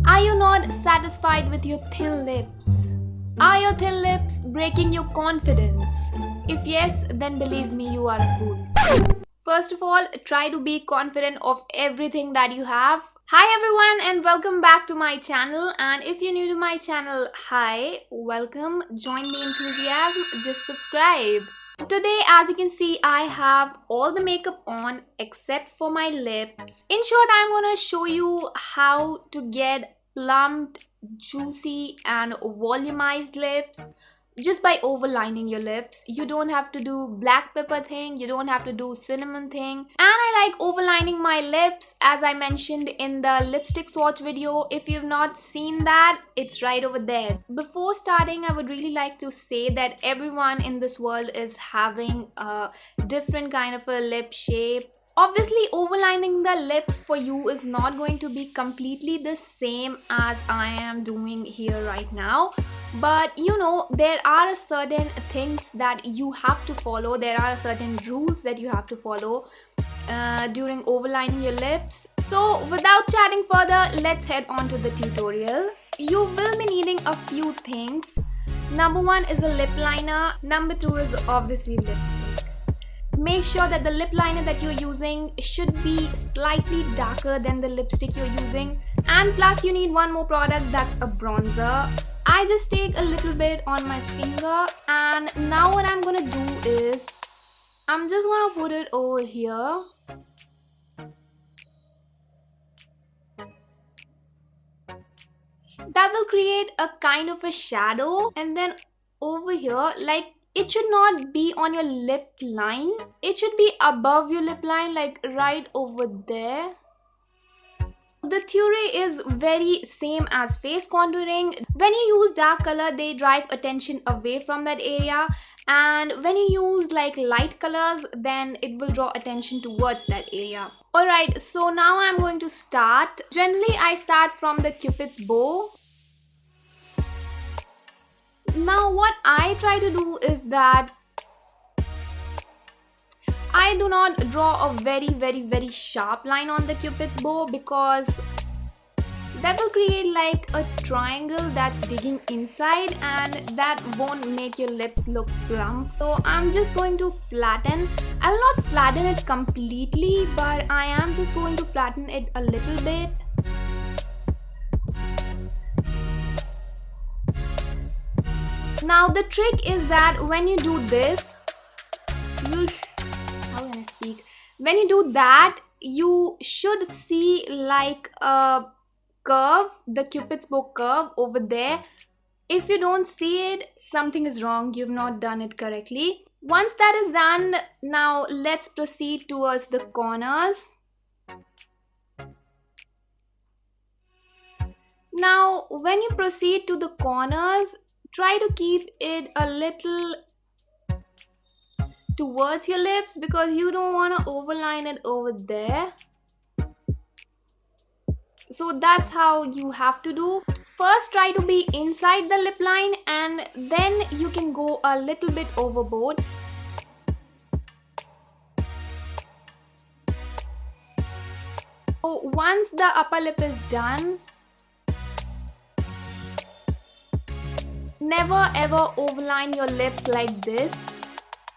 Are you not satisfied with your thin lips? Are your thin lips breaking your confidence? If yes, then believe me, you are a fool. First of all, try to be confident of everything that you have. Hi everyone and welcome back to my channel, and if you're new to my channel, hi, welcome, join the enthusiasm, just subscribe. Today, as you can see, I have all the makeup on except for my lips. In short, I'm gonna show you how to get plumped, juicy and volumized lips just by overlining your lips. You don't have to do black pepper thing, you don't have to do cinnamon thing. And I like overlining my lips, as I mentioned in the lipstick swatch video. If you've not seen that, it's right over there. Before starting, I would really like to say that everyone in this world is having a different kind of a lip shape. Obviously, overlining the lips for you is not going to be completely the same as I am doing here right now. But you know, there are certain things that you have to follow. There are certain rules that you have to follow during overlining your lips. So without chatting further, let's head on to the tutorial. You will be needing a few things. Number one is a lip liner. Number two is obviously lipstick. Make sure that the lip liner that you're using should be slightly darker than the lipstick you're using. And plus you need one more product, that's a bronzer. I just take a little bit on my finger, and now what I'm gonna do is I'm just gonna put it over here. That will create a kind of a shadow, and then over here, like, it should not be on your lip line. It should be above your lip line, like right over there. The theory is very same as face contouring. When you use dark color, they drive attention away from that area, and when you use like light colors, then it will draw attention towards that area. Alright, so now I'm going to start. Generally, I start from the Cupid's bow. Now what I try to do is that I do not draw a very sharp line on the Cupid's bow, because that will create like a triangle that's digging inside, and that won't make your lips look plump. So I'm just going to flatten. I will not flatten it completely, but I am just going to flatten it a little bit. Now the trick is that when you do this, how can I speak? When you do that, you should see like a curve, the Cupid's bow curve over there. If you don't see it, something is wrong. You've not done it correctly. Once that is done, now let's proceed towards the corners. Now when you proceed to the corners, try to keep it a little towards your lips, because you don't want to overline it over there. So that's how you have to do. First, try to be inside the lip line, and then you can go a little bit overboard. So once the upper lip is done, never ever overline your lips like this.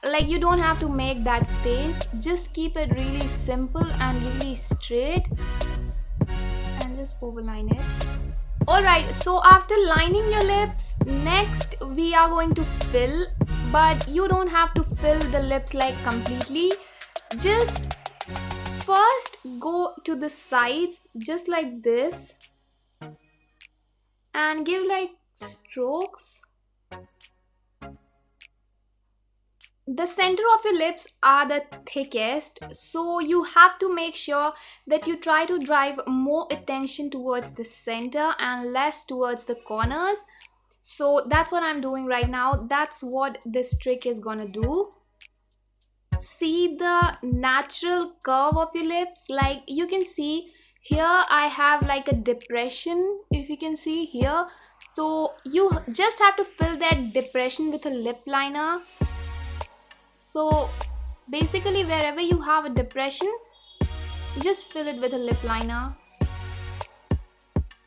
Like, you don't have to make that face. Just keep it really simple and really straight, and just overline it. Alright, so after lining your lips, next we are going to fill. But you don't have to fill the lips like completely. Just first go to the sides just like this and give like strokes. The center of your lips are the thickest, so you have to make sure that you try to drive more attention towards the center and less towards the corners. So that's what I'm doing right now. That's what this trick is gonna do. See the natural curve of your lips. Like, you can see here I have like a depression, if you can see here. So you just have to fill that depression with a lip liner. So basically, wherever you have a depression, just fill it with a lip liner.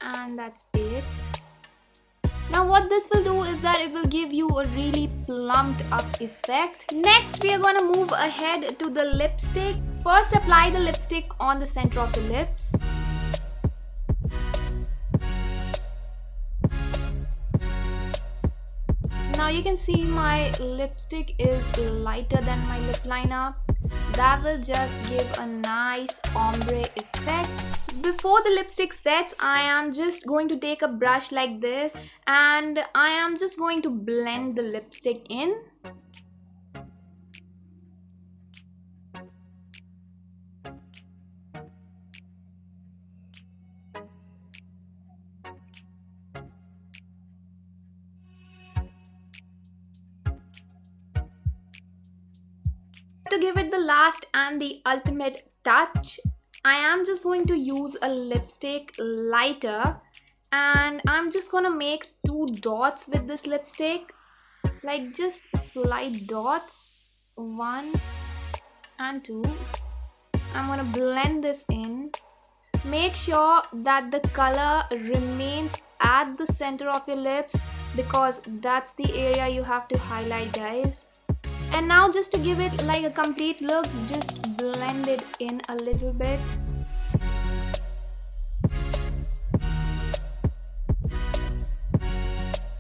and that's it. Now what this will do is that it will give you a really plumped up effect. Next we are going to move ahead to the lipstick. First apply the lipstick on the center of the lips. Now you can see my lipstick is lighter than my lip liner. That will just give a nice ombre effect. Before the lipstick sets, I am just going to take a brush like this and I am just going to blend the lipstick in. To give it the last and the ultimate touch, I am just going to use a lipstick lighter and I'm just gonna make 2 dots with this lipstick, like just slight dots, 1 and 2. I'm gonna blend this in. Make sure that the color remains at the center of your lips because that's the area you have to highlight, guys. And now just to give it like a complete look, just blend it in a little bit.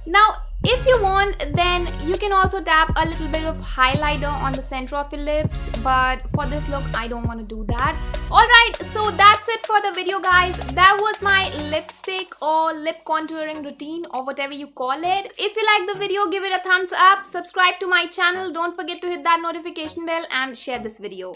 Now if you want, then you can also tap a little bit of highlighter on the center of your lips, but for this look I don't want to do that. Alright, so that's it for the video, guys. That was my lipstick or lip contouring routine or whatever you call it. If you like the video, give it a thumbs up, subscribe to my channel, don't forget to hit that notification bell and share this video.